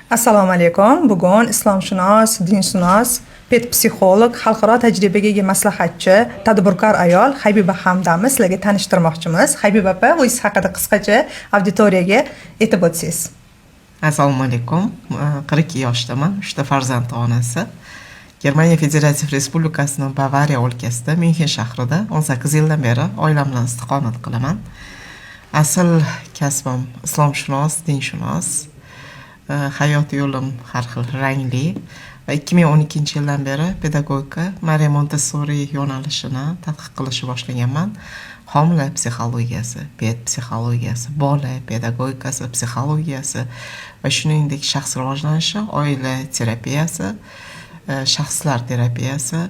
Assalomu alaykum. Bugun islomshunos, dinshunos, pet psixolog, xalqaro tajribaga ega maslahatchi, tadbirkor ayol Habiba Hamdamni sizlarga tanishtirmoqchimiz. Habiba opa, o'zingiz haqida qisqacha auditoriyaga aytib o'tsangiz. Assalomu alaykum. 42 yoshdaman, 3 ta farzand onasi. Germaniya Federativ Respublikasining Bavariya o'lkasida, Myunxen shahrida 18 yildan beri oilam bilan istiqomat qilaman. Asl kasbim islomshunos, dinshunos. Hayot yo'lim har xil rangli va 2012 yildan beri pedagogika, Maria Montessori yo'nalishini tadqiq qilishni boshlaganman. Homila psixologiyasi, pet psixologiyasi, bola pedagogikasi, psixologiyasi va shuningdek shaxs rivojlanishi, oila terapiyasi, shaxslar terapiyasi,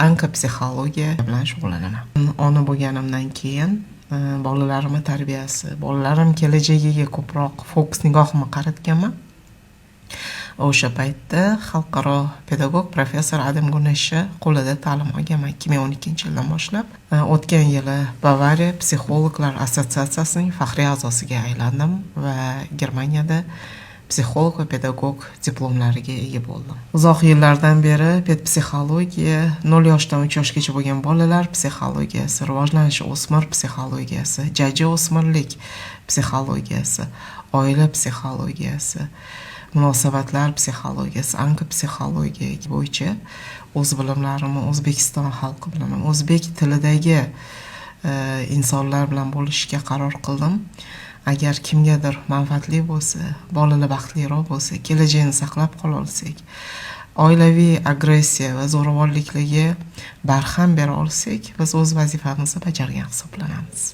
onkopsixologiya bilan shug'ullanaman. Ona bo'lganimdan keyin bolalarimni tarbiyasi, bolalarim kelajagiga ko'proq fokus nigohimni qaratganman. O'sha paytda xalqaro pedagog professor Adam Guneshni qo'lida ta'lim olganman 2012 yildan boshlab. O'tgan yili Bavariya Psixologlar assotsiatsiyasining faxriy a'zosiga aylandim va Germaniyada psixolog va pedagog diplomlariga ega bo'ldim. Uzoq yillardan beri pet psixologiya, 0 yoshdan 3 yoshgacha bo'lgan bolalar psixologiyasi, rivojlanishi o'smir psixologiyasi, jajji o'smirlik psixologiyasi, oila psixologiyasi, munosabatlar psixologiyasi, onkopsixologiya bo'yicha o'z bilimlarimni O'zbekiston xalqi bilan, o'zbek tilidagi insonlar bilan bo'lishga qaror qildim. Agar kimgadir manfaatli bo'lsa, bolalar baxtliroq bo'lsa, kelajagini saqlab qola olsak, oilaviy agressiya va zo'ravonliklarga barham bera olsak, biz o'z vazifamizni bajargan hisoblanamiz.